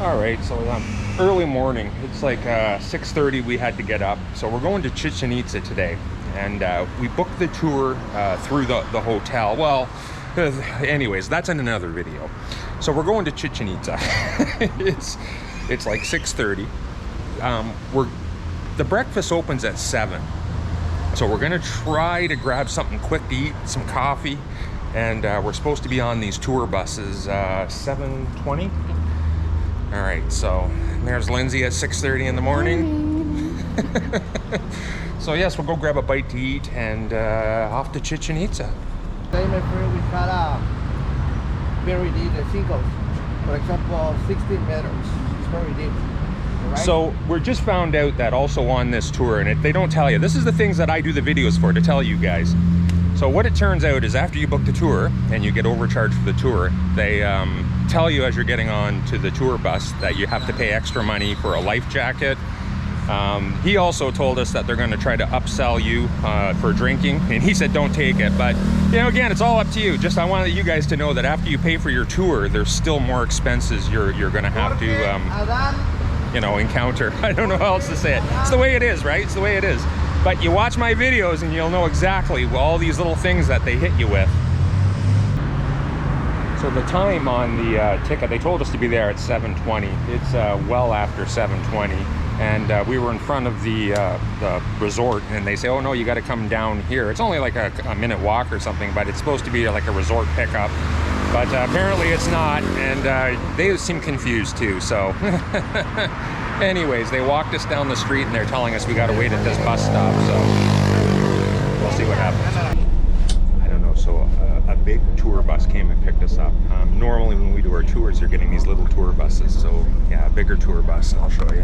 All right, so early morning. It's like 6:30. We had to get up, so we're going to Chichen Itza today, and we booked the tour through the hotel. Well, anyways, that's in another video. So we're going to Chichen Itza. it's like 6:30. The breakfast opens at 7, so we're gonna try to grab something quick to eat, some coffee, and we're supposed to be on these tour buses 7:20. All right, so there's Lindsay at 6:30 in the morning. So yes, we'll go grab a bite to eat and off to Chichen Itza. Today, my friend, we had a very deep singles. For example, 16 meters. It's very deep. Right? So we're just found out that also on this tour, and they don't tell you. This is the things that I do the videos for, to tell you guys. So what it turns out is after you book the tour and you get overcharged for the tour, they tell you as you're getting on to the tour bus that you have to pay extra money for a life jacket. He also told us that they're going to try to upsell you for drinking, and he said don't take it. But you know, again, it's all up to you. Just I wanted you guys to know that after you pay for your tour, there's still more expenses you're going to have to you know, encounter. I don't know how else to say it. It's the way it is, right? It's the way it is. But you watch my videos and you'll know exactly all these little things that they hit you with. So the time on the ticket, they told us to be there at 7:20. It's well after 7:20, and we were in front of the resort, and they say, oh no, you got to come down here. It's only like a minute walk or something, but it's supposed to be like a resort pickup. But apparently it's not, and they seem confused too, so. Anyways, they walked us down the street and they're telling us we got to wait at this bus stop, so we'll see what happens. I don't know, so a big tour bus came and picked us up. Normally when we do our tours, you're getting these little tour buses, so yeah, a bigger tour bus. I'll show you.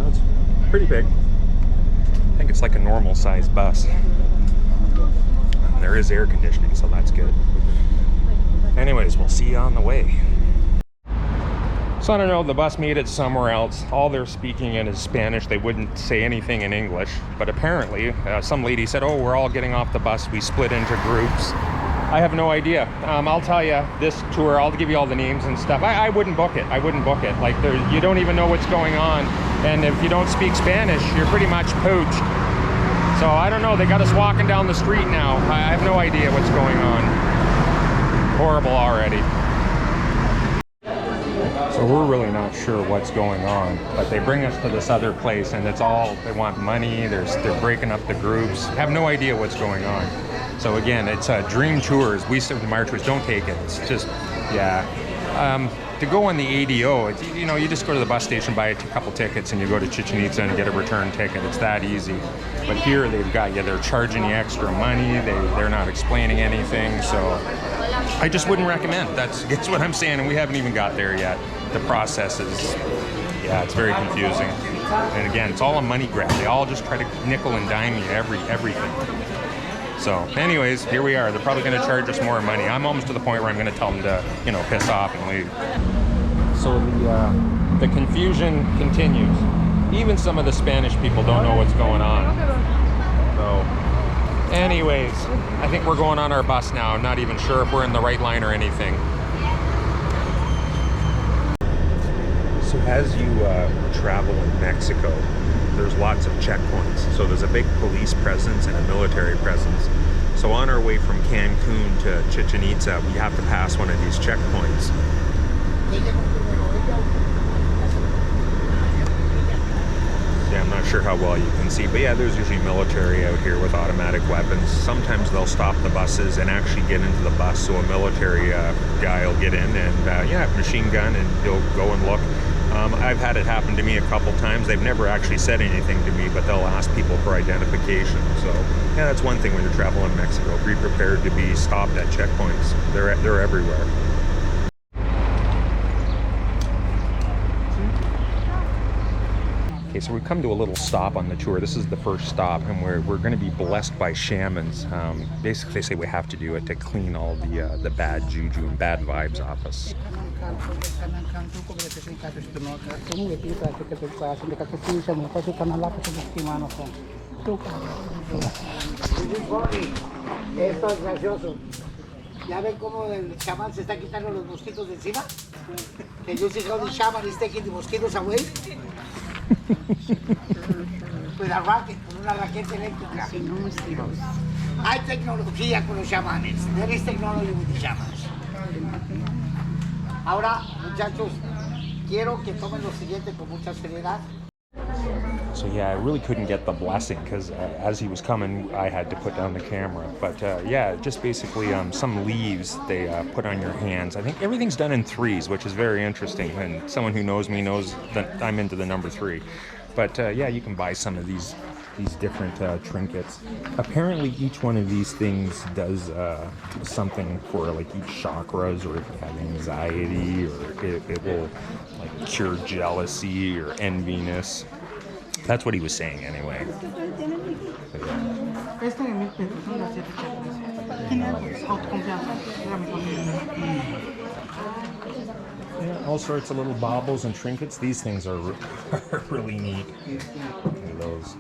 It's pretty big. I think it's like a normal sized bus. There is air conditioning, so that's good. Anyways, we'll see you on the way. So I don't know, the bus made it somewhere else. All they're speaking in is Spanish. They wouldn't say anything in English. But apparently, some lady said, oh, we're all getting off the bus. We split into groups. I have no idea. I'll tell you, this tour, I'll give you all the names and stuff. I wouldn't book it. I wouldn't book it. Like, you don't even know what's going on. And if you don't speak Spanish, you're pretty much poached. So I don't know, they got us walking down the street now. I have no idea what's going on. Horrible already. So we're really not sure what's going on, but they bring us to this other place and it's all, they want money, they're breaking up the groups. I have no idea what's going on. So again, it's Dream Tours. We said the Marchers, don't take it. It's just, yeah. To go on the ADO, it's, you know, you just go to the bus station, buy a couple tickets, and you go to Chichen Itza and get a return ticket. It's that easy. But here they've got you, they're charging you extra money, they're not explaining anything, so I just wouldn't recommend. That's what I'm saying, and we haven't even got there yet. The process is, yeah, it's very confusing. And again, it's all a money grab. They all just try to nickel and dime you everything. So anyways, here we are. They're probably going to charge us more money. I'm almost to the point where I'm going to tell them to, you know, piss off and leave. So the confusion continues. Even some of the Spanish people don't know what's going on. So anyways, I think we're going on our bus now. I'm not even sure if we're in the right line or anything. So as you travel in Mexico, there's lots of checkpoints. So there's a big police presence and a military presence. So on our way from Cancun to Chichen Itza, we have to pass one of these checkpoints. Yeah, I'm not sure how well you can see, but yeah, there's usually military out here with automatic weapons. Sometimes they'll stop the buses and actually get into the bus, so a military guy will get in and yeah, machine gun, and he'll go and look. I've had it happen to me a couple times. They've never actually said anything to me, but they'll ask people for identification. So yeah, that's one thing when you're traveling in Mexico. Be prepared to be stopped at checkpoints. They're everywhere. Okay, so we've come to a little stop on the tour. This is the first stop, and we're going to be blessed by shamans. Basically, they say we have to do it to clean all the bad juju and bad vibes off us. ¿Ya ven cómo el chamán se está quitando los mosquitos de encima? Can you see how the shaman is taking the mosquitoes away? With a racket, con una raqueta eléctrica. Hay tecnología con los chamanes. There is technology with the shamans. Ahora, muchachos, quiero que tomen lo siguiente con mucha seriedad. So yeah, I really couldn't get the blessing because as he was coming, I had to put down the camera. But yeah, just basically some leaves they put on your hands. I think everything's done in threes, which is very interesting. And someone who knows me knows that I'm into the number 3. But yeah, you can buy some of these different trinkets. Apparently, each one of these things does something for like each chakras, or if you have anxiety, or it will like cure jealousy or enviness. That's what he was saying anyway. Yeah, all sorts of little baubles and trinkets. These things are really neat. Look at those.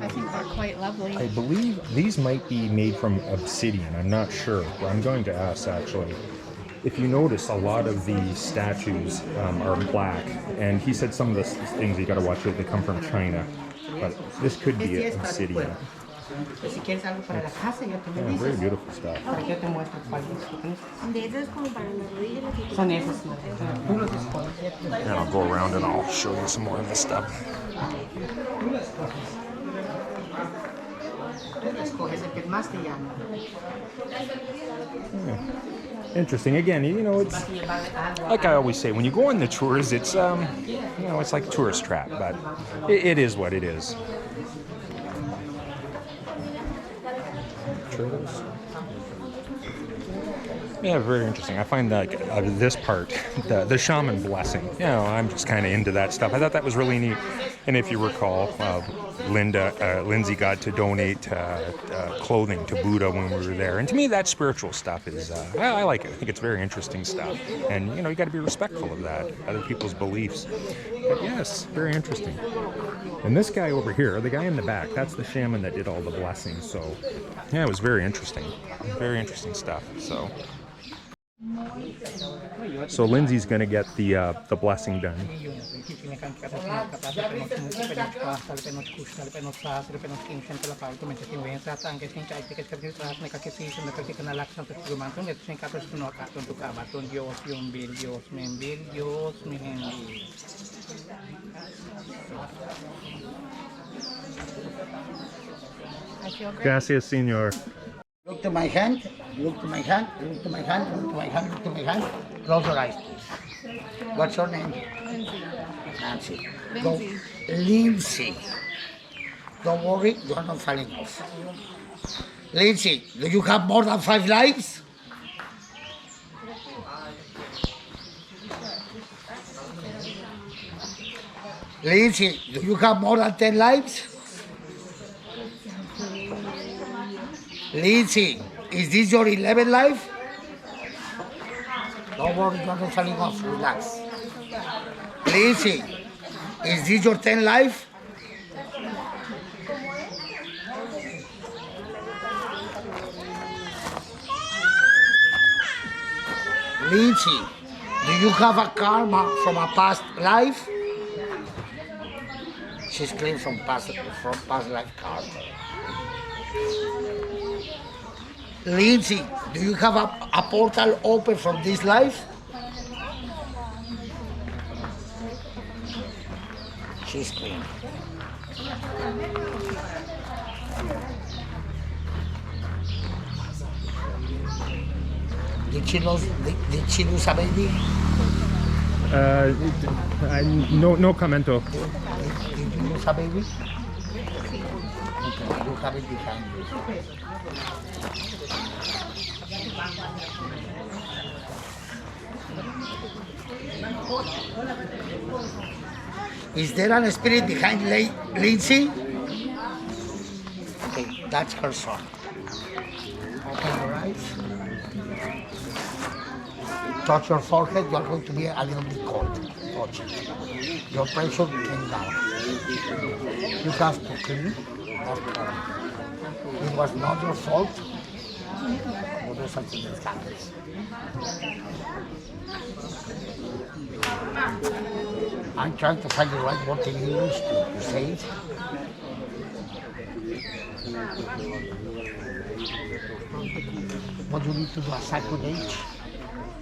I think they're quite lovely. I believe these might be made from obsidian. I'm not sure. I'm going to ask actually. If you notice, a lot of the statues are black, and he said some of the things you got to watch, they come from China, but this could be obsidian. Yeah, very beautiful stuff. And I'll go around and I'll show you some more of this stuff. Yeah. Interesting. Again, you know, it's like I always say, when you go on the tours, it's you know, it's like a tourist trap, but it is what it is. Turtles. Yeah, very interesting. I find that this part, the shaman blessing, you know, I'm just kind of into that stuff. I thought that was really neat. And if you recall, Lindsay got to donate clothing to Buddha when we were there. And to me, that spiritual stuff is, I like it. I think it's very interesting stuff. And, you know, you got to be respectful of that, other people's beliefs. But yes, very interesting. And this guy over here, the guy in the back, that's the shaman that did all the blessings. So, yeah, it was very interesting. Very interesting stuff. So Lindsay's going to get the blessing done. I feel great. Gracias, señor. Look to my hand, look to my hand, look to my hand, look to my hand, look to my hand. Close your eyes, please. What's your name? Lindsay. Nancy. Lindsay. Lindsay. Don't worry, you're not falling off. Lindsay, do you have more than 5 lives? Lindsay, do you have more than 10 lives? Lindsay, is this your 11th life? Don't worry, you're not falling off, relax. Lindsay, is this your 10th life? Lindsay, do you have a karma from a past life? She's clean from past life karma. Lindsay, do you have a portal open from this life? She's clean. Did she lose a baby? No commento. Did you lose a baby? Okay, you have it behind you. Is there an spirit behind Lindsay? Okay, that's her son. Open your eyes. Touch your forehead, you are going to be a little bit cold. Touch it. Your pressure came down. You have to clean that part. It was not your fault. What are something that happens? I'm trying to find the right word in English to say it. What do you need to do a cycle age?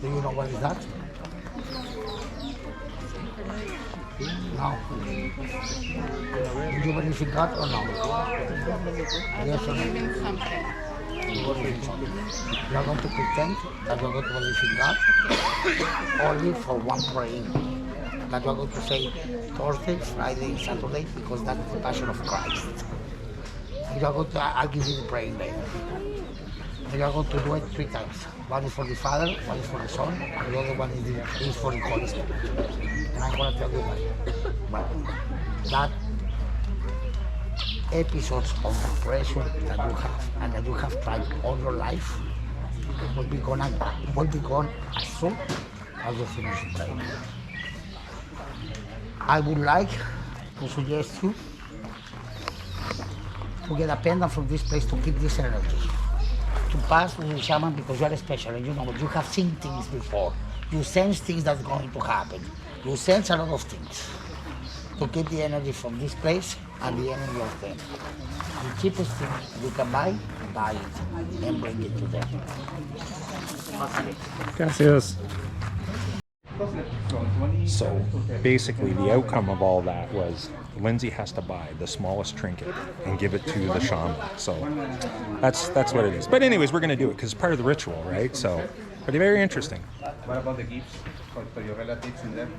Do you know what is that? No. Do you believe in God or no? Yes or no? Believe in something. You are going to pretend that you are going to believe in God only for one praying. That you are going to say Thursday, Friday, Saturday, because that's the passion of Christ. And you are going to, I'll give you the praying day. And you are going to do it 3 times. One is for the Father, one is for the Son, and the other one is for the Holy Spirit. And I'm going to tell you why. That episodes of depression that you have and that you have tried all your life will be gone as soon as you finish praying. I would like to suggest you to get a pendant from this place to keep this energy. To pass with the shaman because you are special and you know you have seen things before. You sense things that's going to happen. You sense a lot of things. To keep the energy from this place and the energy of them. The cheapest thing you can buy it and bring it to them. Gracias. So basically the outcome of all that was Lindsay has to buy the smallest trinket and give it to the shaman. So that's what it is. But anyways, we're going to do it because it's part of the ritual, right? So pretty very interesting. What about the gifts for your relatives in there?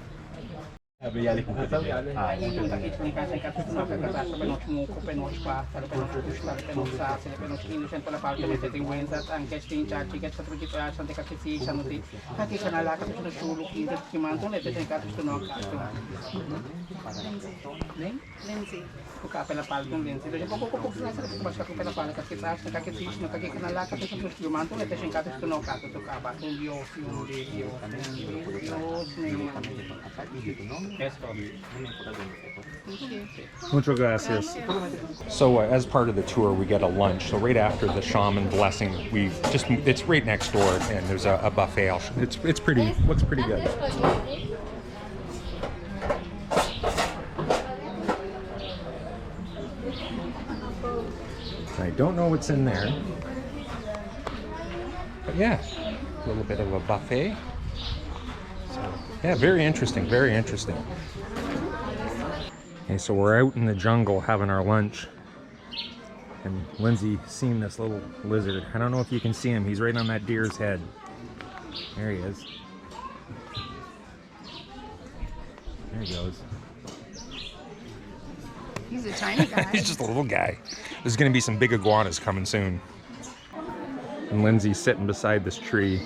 Yung takit ni kasi kapit sa pagkatasa sa penos mo ko penos pa sa penos sa penos sa penos kinusan pala pa sa setting wins at ang casting charge ticket sa project sa kasi si Cenote kaki kanala kasi sa sulok indet kimanto na ito ka to no Lindsay. ko ka pala pal ng Lindsay do ko sa mas ka pala pala kasi sa kaki si no kaki kanala kasi sa kimanto na ito ka to no ka to ka ba kung Dios yung Yes, Muchas gracias. So as part of the tour, we get a lunch. So right after the shaman blessing, it's right next door, and there's a buffet. It's pretty, looks pretty good. I don't know what's in there, but yeah, a little bit of a buffet. Yeah, very interesting, very interesting. Okay, so we're out in the jungle having our lunch. And Lindsay seen this little lizard. I don't know if you can see him. He's right on that deer's head. There he is. There he goes. He's a tiny guy. He's just a little guy. There's gonna be some big iguanas coming soon. And Lindsay's sitting beside this tree.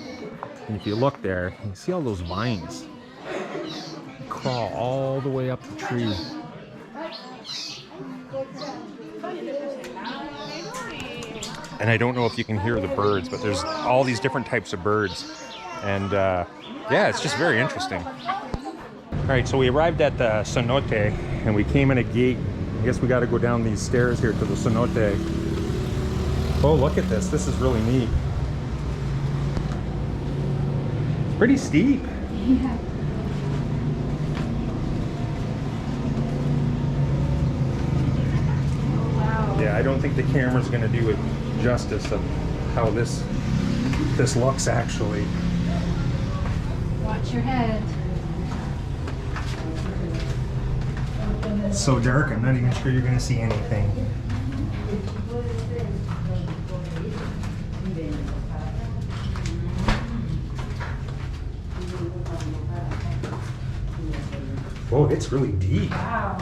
And if you look there, you see all those vines. Crawl all the way up the tree. And I don't know if you can hear the birds, but there's all these different types of birds. And yeah, it's just very interesting. All right, so we arrived at the Cenote and we came in a gate. I guess we got to go down these stairs here to the Cenote. Oh, look at this. This is really neat. It's pretty steep. Yeah. Yeah, I don't think the camera's gonna do it justice of how this looks actually. Watch your head. It's so dark, I'm not even sure you're gonna see anything. Whoa, it's really deep. Wow.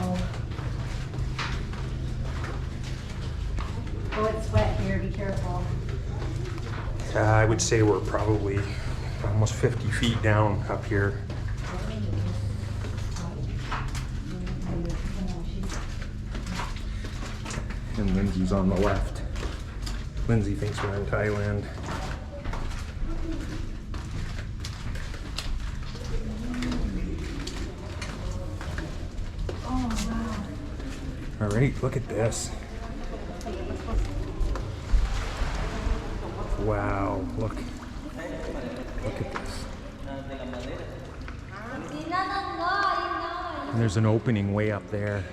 Oh, it's wet here. Be careful. I would say we're probably almost 50 feet down up here. And Lindsay's on the left. Lindsay thinks we're in Thailand. Oh, wow. All right, look at this. Wow, look at this. And there's an opening way up there.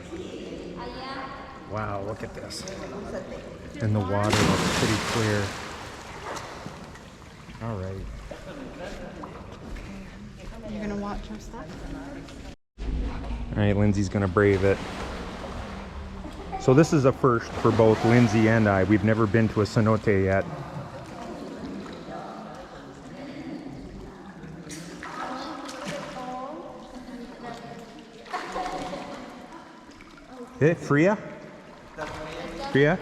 Wow, look at this. And the water looks pretty clear. All right. You're gonna watch our stuff? All right, Lindsay's gonna brave it. So this is a first for both Lindsay and I. We've never been to a cenote yet. Hey, Freya? Freya?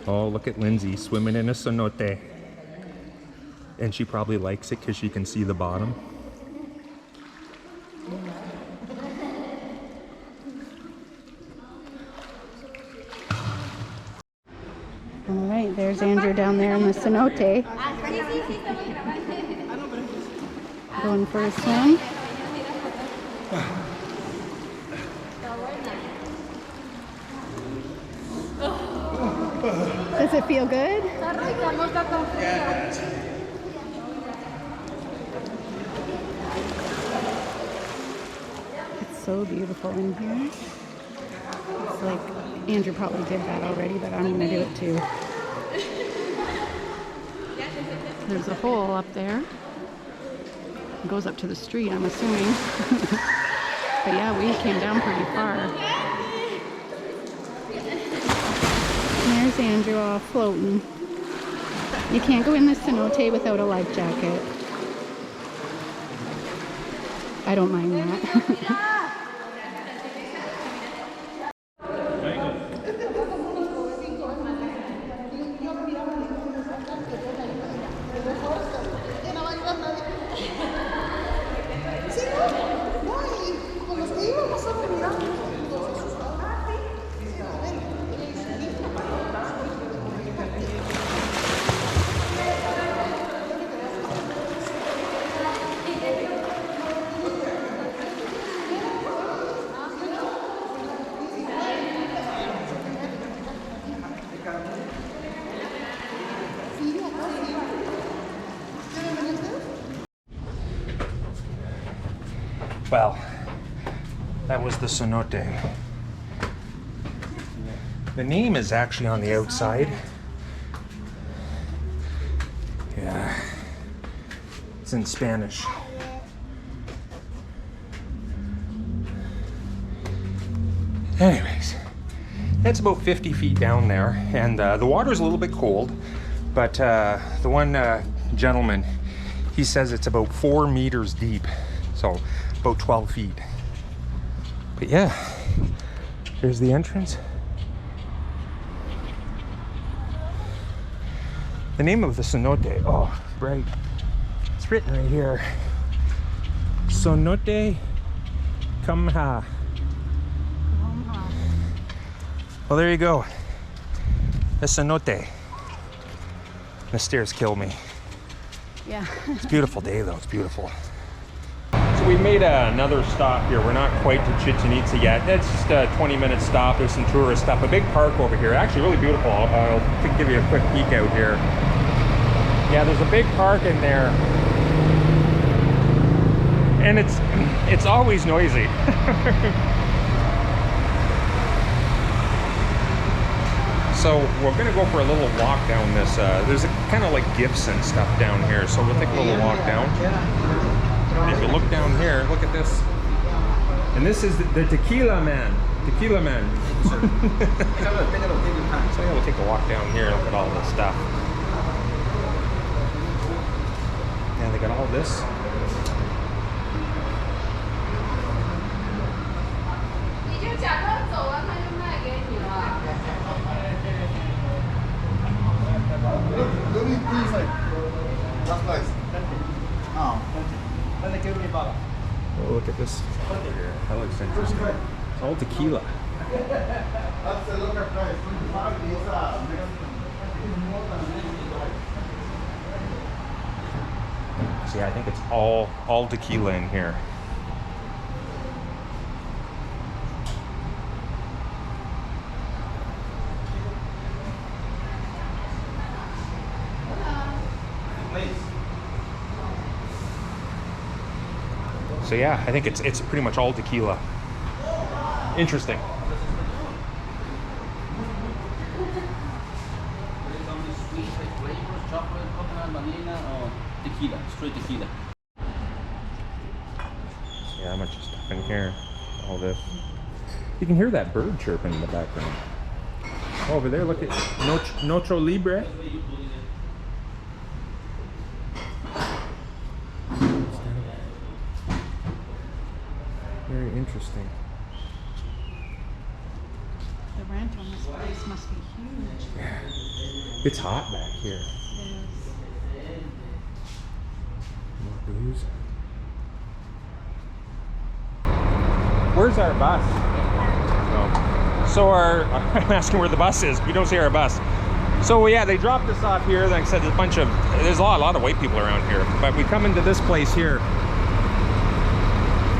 Oh, look at Lindsay swimming in a cenote. And she probably likes it because she can see the bottom. All right, there's Andrew down there in the cenote. Going for a swim. Does it feel good? It's so beautiful in here. It's like Andrew probably did that already, but I'm gonna do it too. There's a hole up there. It goes up to the street, I'm assuming. But yeah, we came down pretty far. And there's Andrew all floating. You can't go in the cenote without a life jacket. I don't mind that. Well, that was the cenote. The name is actually on the outside. Yeah, it's in Spanish. Anyways, it's about 50 feet down there, and the water's a little bit cold, but the one gentleman, he says it's about 4 meters deep, so about 12 feet. But yeah, there's the entrance. The name of the cenote, oh, right, it's written right here. Cenote Kamha. Well, there you go. The cenote. The stairs kill me. Yeah. It's a beautiful day though, it's beautiful. So we made another stop here. We're not quite to Chichen Itza yet. It's just a 20-minute stop. There's some tourist stuff. A big park over here. Actually really beautiful. I'll give you a quick peek out here. Yeah, there's a big park in there. And it's always noisy. So we're gonna go for a little walk down this. There's kind of like gifts and stuff down here. So we'll take a little walk down. And if you look down here, look at this. And this is the Tequila Man. Tequila Man. So yeah, we'll take a walk down here, look at all this stuff. Yeah, they got all this. Oh, look at this over here. That looks interesting. It's all tequila. See, I think it's all tequila in here. So yeah, I think it's pretty much all tequila. Interesting. Sweet, like flavors, chocolate, coconut, vanilla, or tequila, straight tequila. Yeah, how much stuff in here? All this. You can hear that bird chirping in the background. Oh, over there, look at Nocho Libre. Very interesting. The rent on this place must be huge. It's hot back here. More booze. Where's our bus? Oh. So I'm asking where the bus is. We don't see our bus. So yeah, they dropped us off here. Like I said, there's a lot of white people around here. But we come into this place here.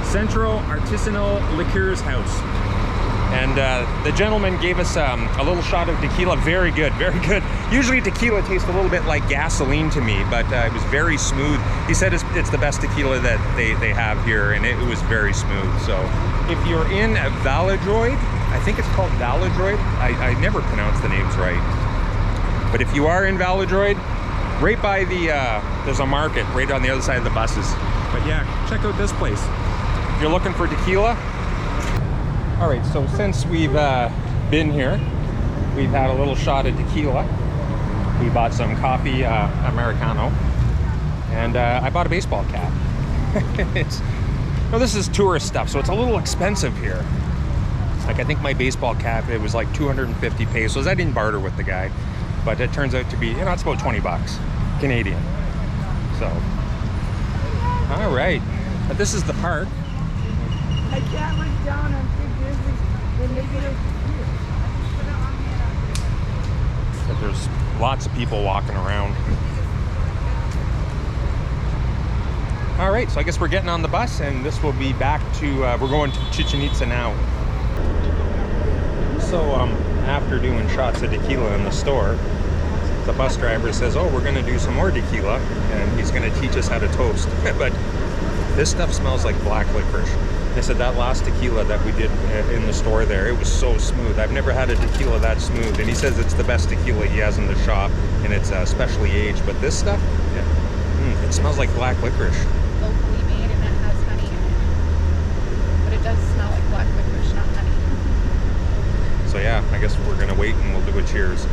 Central Artisanal Liqueurs House. And the gentleman gave us a little shot of tequila. Very good, very good. Usually tequila tastes a little bit like gasoline to me, but it was very smooth. He said it's the best tequila that they have here, and it was very smooth. So if you're in Valladroid, I think it's called Valladroid. I never pronounce the names right. But if you are in Valladroid, right by there's a market right on the other side of the buses. But yeah, check out this place. If you're looking for tequila. All right, so since we've been here, we've had a little shot of tequila. We bought some coffee Americano, and I bought a baseball cap. This is tourist stuff, so it's a little expensive here. Like, I think my baseball cap, it was like 250 pesos. I didn't barter with the guy, but it turns out to be, it's about 20 bucks Canadian. So, all right, but this is the park. I can't look down and think this is the negative here. But there's lots of people walking around. All right, so I guess we're getting on the bus, and this will be back to, we're going to Chichen Itza now. So after doing shots of tequila in the store, the bus driver says, oh, we're gonna do some more tequila, and he's gonna teach us how to toast. But this stuff smells like black licorice. They said that last tequila that we did in the store there, it was so smooth. I've never had a tequila that smooth. And he says it's the best tequila he has in the shop, and it's specially aged. But this stuff, it smells like black licorice. Locally made, and it has honey in it. But it does smell like black licorice, not honey. So yeah, I guess we're gonna wait and we'll do a cheers.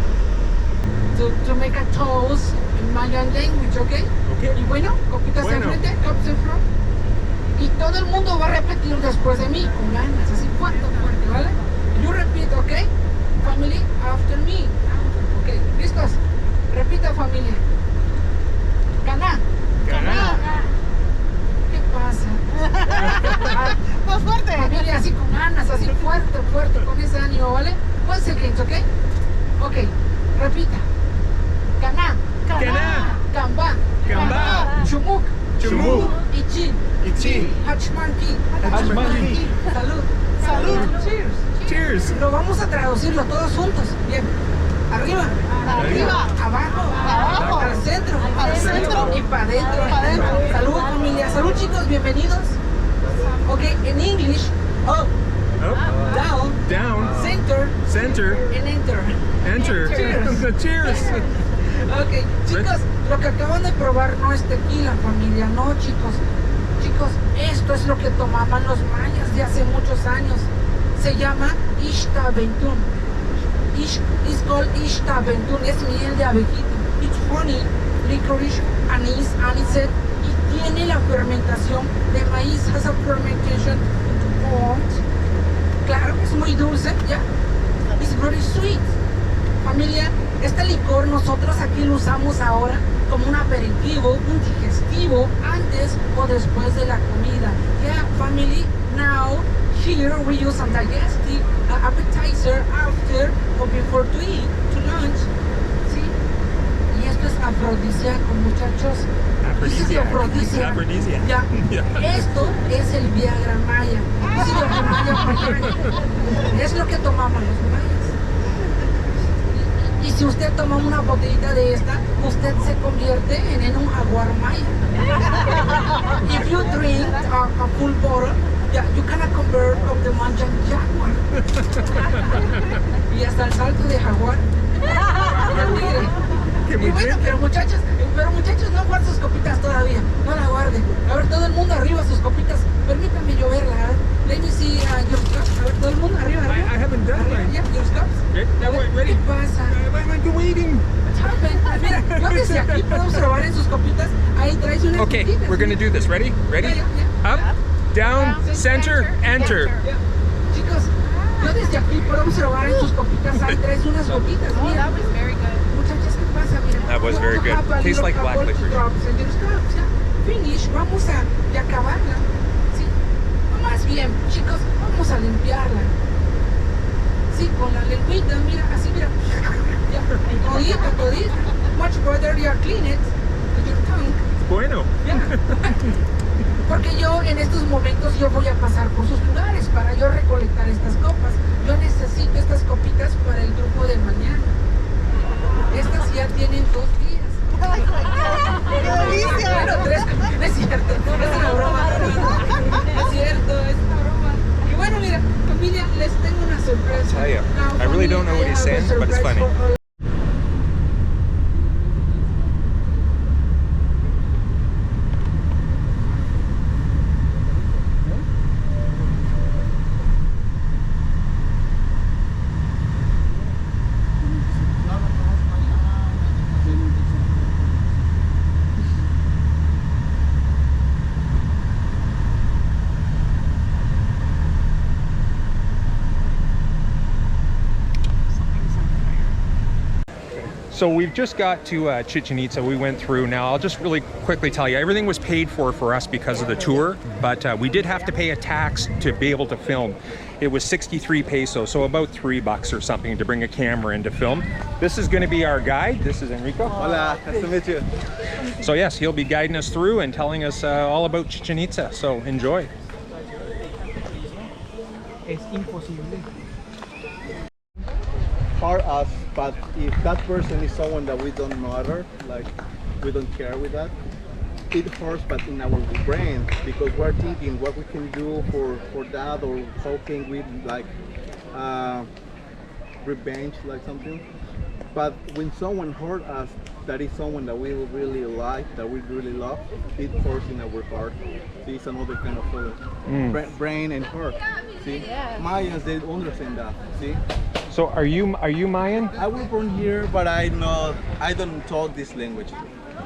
To make a toast in Mayan language, okay? Okay. Y bueno, copitas Bueno. enfrente, cups in front. Y todo el mundo va a repetir después de mí, con ganas, así fuerte, ¿vale? You repeat, okay? Family, after me. Okay, ¿listos? Repita, familia. Caná. Caná. ¿Qué pasa? Más fuerte. Familia, así con ganas, así fuerte, con ese ánimo, ¿vale? Once again, okay? Okay, repita. Caná. Caná. Cambá. Cambá. Chumuk. Chumuk. Ichin. Ichi. Hachmanki. Hachmanki. Salud. Salud. Cheers. Cheers. Lo vamos a traducirlo todos juntos. Bien. Arriba. Arriba. Abajo. Abajo. Al centro. Al centro. Y para adentro. Pa' dentro. Salud, familia. Salud, chicos. Bienvenidos. Okay, in English. Up. Up. Down. Down. Center. Center. And enter. Enter. Cheers. Cheers. Ok, chicos, lo que acaban de probar no es tequila, familia, no, chicos. Chicos, esto es lo que tomaban los mayas de hace muchos años. Se llama Ishta Bentún. It's called Ishta Bentún, es miel de abejita. It's honey, licorice, anise, anisette, y tiene la fermentación de maíz. Has a fermentation into corn. Claro, es muy dulce, ya. It's very sweet. Familia, este licor nosotros aquí lo usamos ahora como un aperitivo, un digestivo, antes o después de la comida. Yeah, family, now, here we use a digestive appetizer after or before to eat, to lunch. ¿Sí? Y esto es afrodisíaco, muchachos. This is Aphrodisiac. aphrodisiac. Ya. Esto es el Viagra maya. This is the Maya maya. Es lo que tomamos los mayas. Y si usted toma una botellita de esta, usted se convierte en un jaguar maya. If you drink a full bottle, yeah, you cannot convert of the Mayan jaguar. Y hasta el salto de jaguar. Y bueno, pero muchachos, no guarden sus copitas todavía, no la guarden. A ver, todo el mundo arriba sus copitas. Permítame yo verla, a ver. Let me see your cups. A ver, todo el mundo arriba. I haven't done mine. Yeah, your cups. Ready? ¿Qué pasa? I'm waiting. Mira, yo desde aquí puedo observar en sus copitas. Ahí traes unas Okay, gotitas, we're gonna mira. do this. Ready? Ready? Yeah. Up, down, center, enter. Chicos, yo desde aquí puedo observar en sus copitas. Ahí traes unas gotitas, Oh, mira. that was very good. Muchachos, ¿qué pasa? Mira, That was you very good. have a Tastes little like black couple licorice. drops and your cups, yeah. Finish, vamos a acabarla. Sí. O más bien, chicos, vamos a limpiarla. Sí, con la lengüita, mira, así, mira. Ya, todita. Much better you clean it with your tongue. Bueno. Ya. Porque yo en estos momentos yo voy a pasar por sus lugares para yo recolectar estas copas. Yo necesito estas copitas para el grupo de mañana. Estas ya tienen 2 días. ¡Qué delicia! Bueno, 3, no es cierto, es una broma. No es cierto, es una broma. Y bueno, mira, familia, les tengo una sorpresa. tell you, Now, I really family, don't know what I he's have a saying, but it's surprise funny. for all. So we've just got to Chichen Itza. We went through. Now I'll just really quickly tell you, everything was paid for us because of the tour, but we did have to pay a tax to be able to film. It was 63 pesos, so about $3 or something to bring a camera in to film. This is going to be our guide. This is Enrico. Hola, nice to meet you. So yes, he'll be guiding us through and telling us all about Chichen Itza. So enjoy. Es imposible. Hurt us, but if that person is someone that we don't matter, like we don't care with that, it hurts, but in our brain, because we're thinking what we can do for that, or how can we like revenge, like something. But when someone hurt us, that is someone that we really like, that we really love, it hurts in our heart. See, it's another kind of feeling. Brain and heart. See, Mayans, they understand that. See. So are you Mayan? I was born here, but I don't talk this language.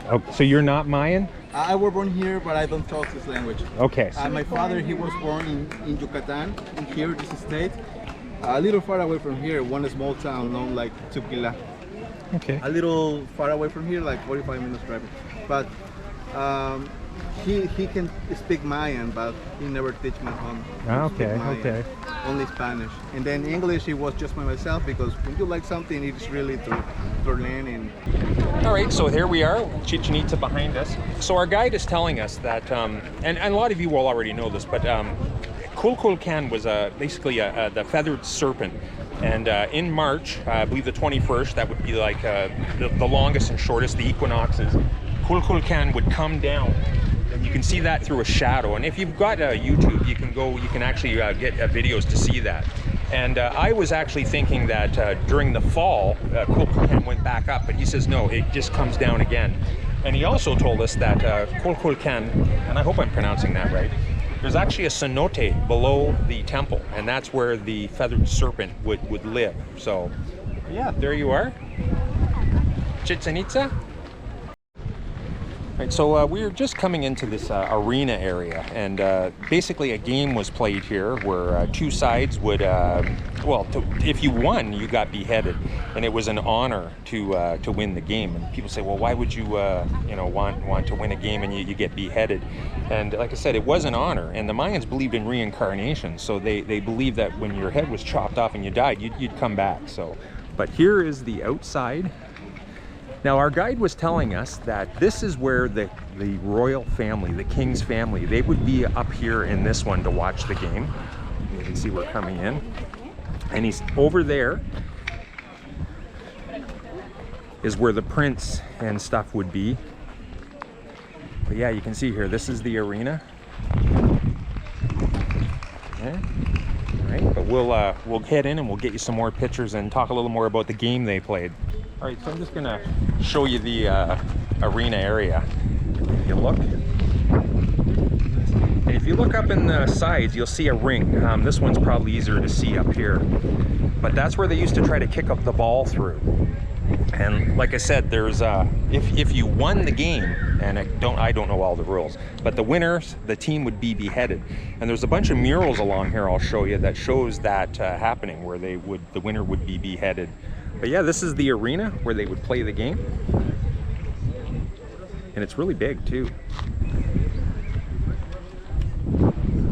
Oh, so you're not Mayan? I was born here, but I don't talk this language. Okay. My father, he was born in Yucatan, in here, this state, a little far away from here, one small town known like Tuquila. Okay. A little far away from here, like 45 minutes driving. But he can speak Mayan, but he never teach me how to speak Okay, Mayan. okay. Only Spanish. And then English, it was just by myself, because when you like something, it's really to learn. And All right, so here we are, Chichen Itza behind us. So our guide is telling us that, and a lot of you will already know this, but Kulkulkan was basically the feathered serpent. And in March, I believe the 21st, that would be like the longest and shortest, the equinoxes, Kulkulkan would come down. And you can see that through a shadow. And if you've got YouTube, you can actually get videos to see that. And I was actually thinking that during the fall, Kulkulkan went back up, but he says no, it just comes down again. And he also told us that Kulkulkan, and I hope I'm pronouncing that right, there's actually a cenote below the temple, and that's where the feathered serpent would live. So yeah, there you are, Chichen Itza. Right, so we were just coming into this arena area, and basically a game was played here where 2 sides would, if you won, you got beheaded, and it was an honor to win the game. And people say, well, why would you, want to win a game and you get beheaded? And like I said, it was an honor, and the Mayans believed in reincarnation, so they believed that when your head was chopped off and you died, you'd come back. So, but here is the outside. Now our guide was telling us that this is where the royal family, the king's family, they would be up here in this one to watch the game. You can see we're coming in. And he's over there. is where the prints and stuff would be. But yeah, you can see here, this is the arena. Yeah. Right, but we'll head in and we'll get you some more pictures and talk a little more about the game they played. All right, so I'm just gonna show you the arena area. If you look, and if you look up in the sides, you'll see a ring. This one's probably easier to see up here, but that's where they used to try to kick up the ball through. And like I said, there's if you won the game, and I don't know all the rules, but the winners, the team would be beheaded. And there's a bunch of murals along here I'll show you that shows that happening, where the winner would be beheaded. But yeah, this is the arena where they would play the game, and it's really big too.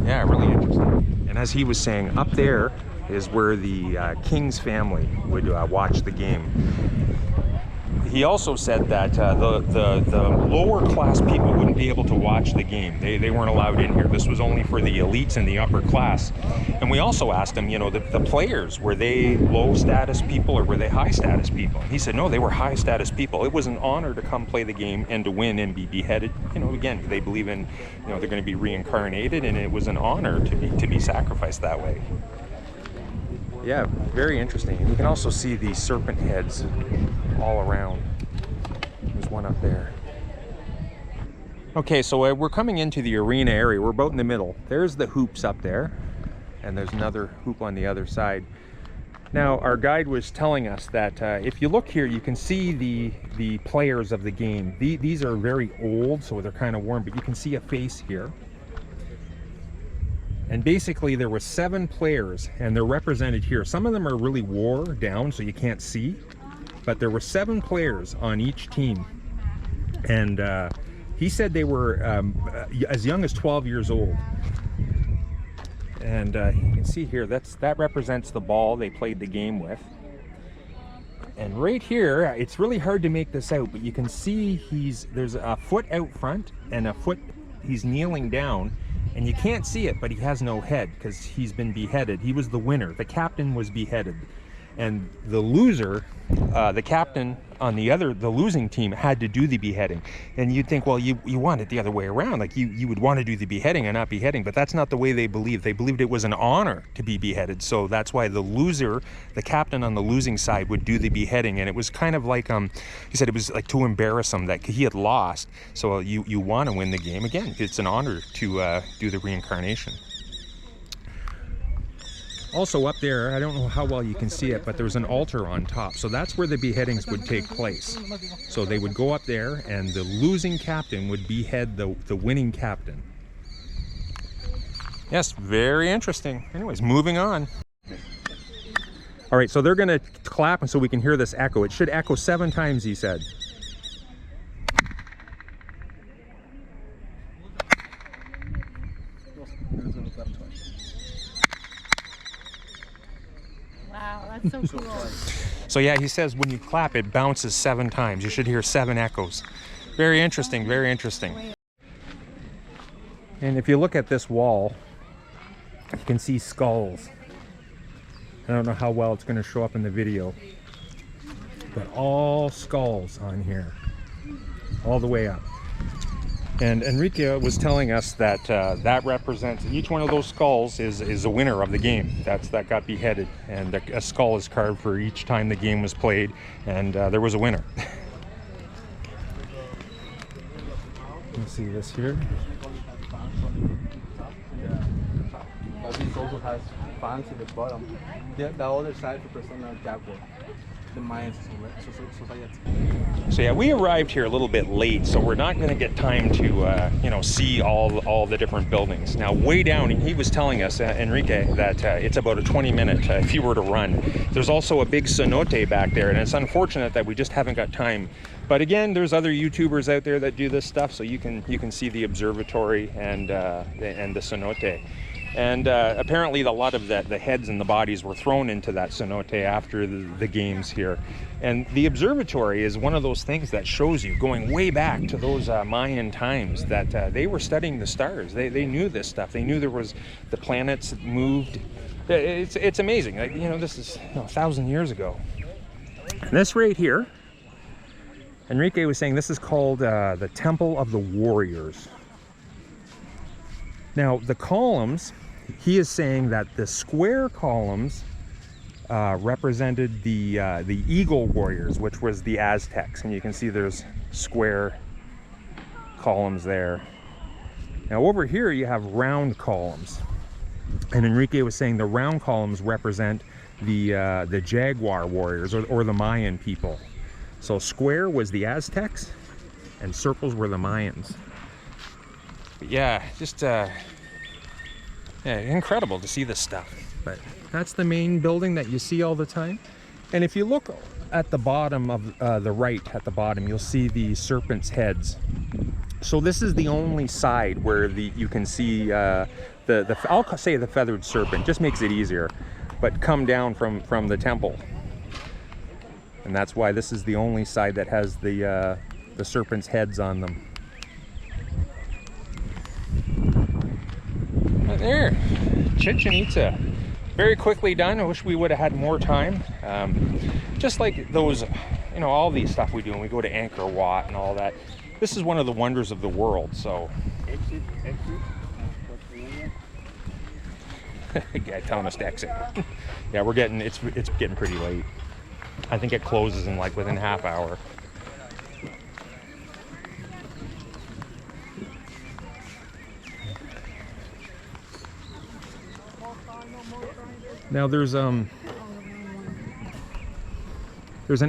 Yeah, really interesting. And as he was saying, up there is where the King's family would watch the game. He also said that the lower class people wouldn't be able to watch the game. They weren't allowed in here. This was only for the elites and the upper class. And we also asked him, you know, the players, were they low status people or were they high status people? And he said, no, they were high status people. It was an honor to come play the game and to win and be beheaded. You know, again, they believe in, you know, they're going to be reincarnated, and it was an honor to be sacrificed that way. Yeah, very interesting. And you can also see the serpent heads all around. There's one up there. Okay, so we're coming into the arena area. We're about in the middle. There's the hoops up there, and there's another hoop on the other side. Now, our guide was telling us that if you look here, you can see the players of the game. These are very old, so they're kind of worn, but you can see a face here. And basically there were 7 players, and they're represented here. Some of them are really wore down, so you can't see, but there were 7 players on each team. And he said they were as young as 12 years old. And you can see here, that represents the ball they played the game with. And right here, it's really hard to make this out, but you can see there's a foot out front and a foot, he's kneeling down. And you can't see it, but he has no head because he's been beheaded. He was the winner. The captain was beheaded. And the loser, the captain on the losing team had to do the beheading. And you'd think, well, you want it the other way around. Like you would want to do the beheading and not beheading, but that's not the way they believed. They believed it was an honor to be beheaded. So that's why the loser, the captain on the losing side, would do the beheading. And it was kind of like, he said it was like to embarrass him that he had lost. So you want to win the game. Again, it's an honor to do the reincarnation. Also up there, I don't know how well you can see it, but there's an altar on top. So that's where the beheadings would take place. So they would go up there, and the losing captain would behead the winning captain. Yes, very interesting. Anyways, moving on. All right, so they're going to clap, and so we can hear this echo. It should echo 7 times, he said. Wow, that's so cool. So yeah, he says when you clap, it bounces 7 times. You should hear 7 echoes. Very interesting, very interesting. And if you look at this wall, you can see skulls. I don't know how well it's going to show up in the video, but all skulls on here, all the way up. And Enrique was telling us that that represents, each one of those skulls is a winner of the game. That got beheaded, and a skull is carved for each time the game was played, and there was a winner. Let's see this here. But this also has fans at the bottom. The other side represents a jaguar, the Mayan society. So yeah, we arrived here a little bit late, so we're not going to get time to see all the different buildings. Now, way down, he was telling us, Enrique, that it's about a 20-minute if you were to run. There's also a big cenote back there, and it's unfortunate that we just haven't got time. But again, there's other YouTubers out there that do this stuff, so you can see the observatory and the cenote. And apparently a lot of the heads and the bodies were thrown into that cenote after the games here. And the observatory is one of those things that shows you, going way back to those Mayan times, that they were studying the stars. They knew this stuff. They knew there was the planets moved. It's amazing. Like, this is 1,000 years ago. And this right here Enrique was saying this is called the Temple of the Warriors. Now, the columns, he is saying that the square columns represented the eagle warriors, which was the Aztecs. And you can see there's square columns there. Now, over here, you have round columns. And Enrique was saying the round columns represent the jaguar warriors or the Mayan people. So square was the Aztecs and circles were the Mayans. But yeah, just yeah, incredible to see this stuff. But that's the main building that you see all the time. And if you look at the bottom of the right at the bottom, you'll see the serpent's heads. So this is the only side where you can see I'll say the feathered serpent, just makes it easier, but come down from the temple. And that's why this is the only side that has the serpent's heads on them. Right there, Chichen Itza. Very quickly done. I wish we would have had more time. Just like those, you know, all these stuff we do when we go to Angkor Wat and all that. This is one of the wonders of the world, so. Yeah, telling us to exit. Yeah, it's getting pretty late. I think it closes in like within a half hour. Now there's an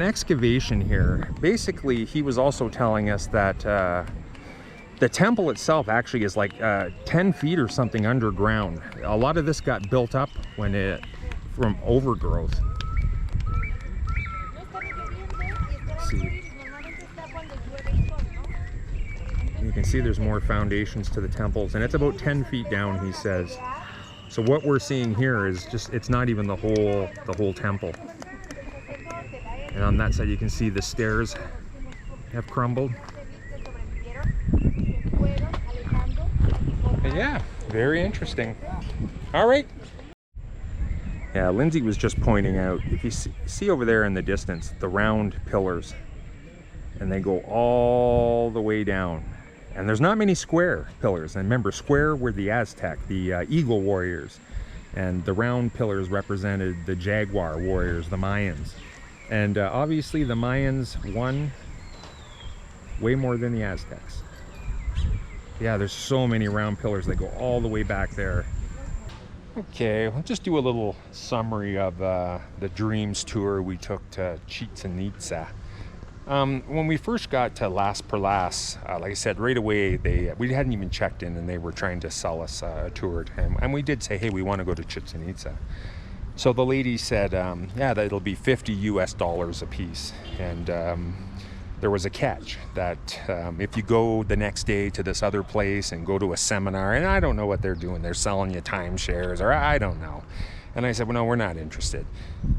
excavation here. Basically, he was also telling us that the temple itself actually is like 10 feet or something underground. A lot of this got built up from overgrowth. See. You can see there's more foundations to the temples, and it's about 10 feet down, he says. So what we're seeing here is it's not even the whole temple. And on that side you can see the stairs have crumbled. But yeah, very interesting. All right. Yeah, Lindsay was just pointing out, if you see over there in the distance, the round pillars, and they go all the way down. And there's not many square pillars. And remember, square were the Aztec, the eagle warriors. And the round pillars represented the jaguar warriors, the Mayans. And obviously the Mayans won way more than the Aztecs. Yeah, there's so many round pillars that go all the way back there. Okay, I'll just do a little summary of the Dreams tour we took to Chichen Itza. When we first got to Las Perlas, like I said, right away, we hadn't even checked in and they were trying to sell us a tour. And we did say, hey, we want to go to Chichen Itza. So the lady said, yeah, that it'll be $50 US a piece. And there was a catch that if you go the next day to this other place and go to a seminar, and I don't know what they're doing, they're selling you timeshares, or I don't know. And I said, well, no, we're not interested.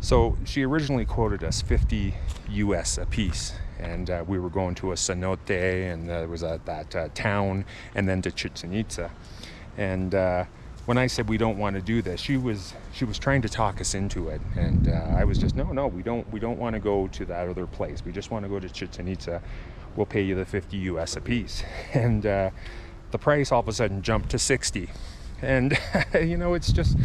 So she originally quoted us $50 US a piece. And we were going to a Cenote, and there was that town, and then to Chichen Itza. And when I said we don't want to do this, she was trying to talk us into it. And I was just, no, we don't want to go to that other place. We just want to go to Chichen Itza. We'll pay you the $50 US a piece. And the price all of a sudden jumped to 60. And you know, it's just,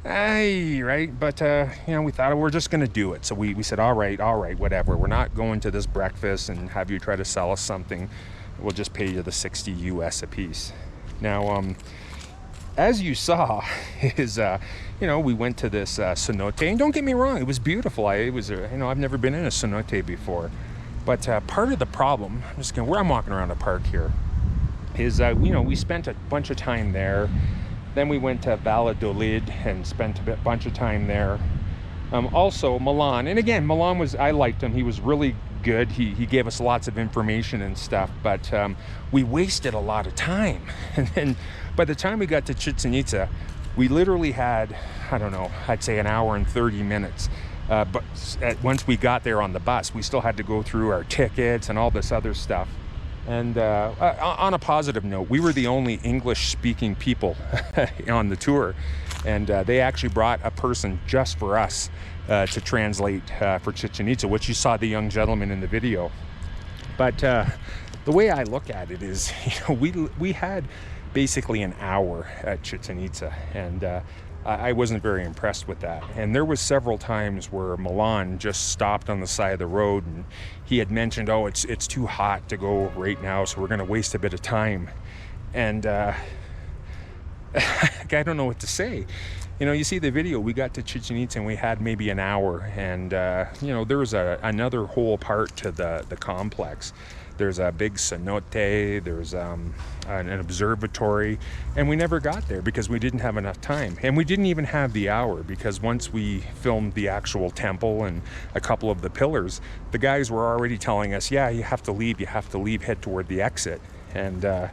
right, but you know, we thought we're just gonna do it. So we said, all right, whatever, we're not going to this breakfast and have you try to sell us something. We'll just pay you the 60 US a piece. Now as you saw, is you know, we went to this cenote, and don't get me wrong, it was beautiful. It was you know, I've never been in a cenote before, but part of the problem, where I'm walking around a park here, is you know, we spent a bunch of time there. Then we went to Valladolid and spent a bunch of time there. Also Milan, and again, Milan I liked him. He was really good. He gave us lots of information and stuff, but we wasted a lot of time. And then by the time we got to Chichen Itza, we literally had, I don't know, I'd say an hour and 30 minutes. But once we got there on the bus, we still had to go through our tickets and all this other stuff. And on a positive note, we were the only English-speaking people on the tour, and they actually brought a person just for us to translate for Chichen Itza, which you saw the young gentleman in the video. But the way I look at it is, we had basically an hour at Chichen Itza, and I wasn't very impressed with that. And there was several times where Milan just stopped on the side of the road, and he had mentioned, oh, it's too hot to go right now, so we're going to waste a bit of time. And I don't know what to say. You see the video, we got to Chichen Itza and we had maybe an hour, and there was another whole part to the complex. There's a big cenote, there's an observatory, and we never got there because we didn't have enough time. And we didn't even have the hour, because once we filmed the actual temple and a couple of the pillars, the guys were already telling us, yeah, you have to leave, head toward the exit. And,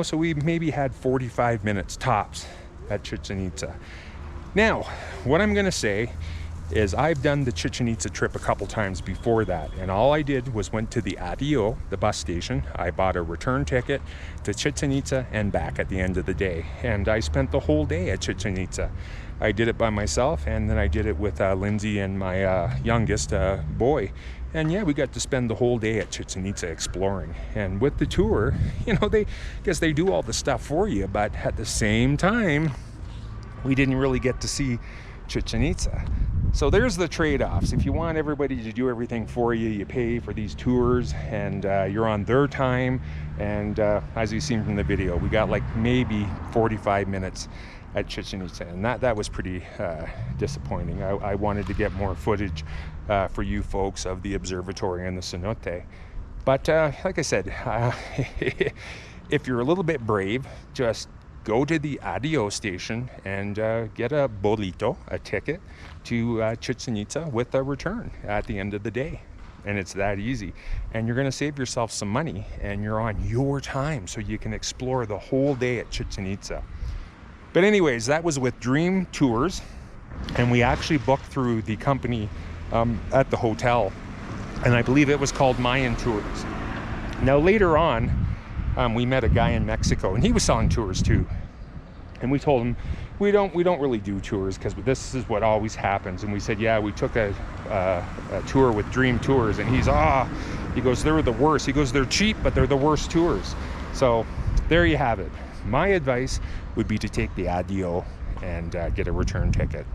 so we maybe had 45 minutes tops at Chichen Itza. Now, what I'm gonna say is I've done the Chichen Itza trip a couple times before that, and all I did was went to the Adio, the bus station. I bought a return ticket to Chichen Itza and back at the end of the day, and I spent the whole day at Chichen Itza. I did it by myself, and then I did it with Lindsay and my youngest boy, and yeah, we got to spend the whole day at Chichen Itza exploring. And with the tour, they do all the stuff for you, but at the same time, we didn't really get to see Chichen Itza. So there's the trade-offs. If you want everybody to do everything for you, you pay for these tours, and you're on their time. And as you've seen from the video, we got like maybe 45 minutes at Chichen Itza, and that was pretty disappointing. I wanted to get more footage for you folks of the observatory and the cenote. But like I said, if you're a little bit brave, just go to the Adio station and get a bolito, a ticket, to Chichen Itza with a return at the end of the day. And it's that easy. And you're going to save yourself some money, and you're on your time, so you can explore the whole day at Chichen Itza. But anyways, that was with Dream Tours, and we actually booked through the company at the hotel, and I believe it was called Mayan Tours. Now later on, we met a guy in Mexico, and he was selling tours too. And we told him, we don't really do tours because this is what always happens. And we said, yeah, we took a tour with Dream Tours, and he goes, they're the worst. He goes, they're cheap, but they're the worst tours. So there you have it. My advice would be to take the Adio and get a return ticket.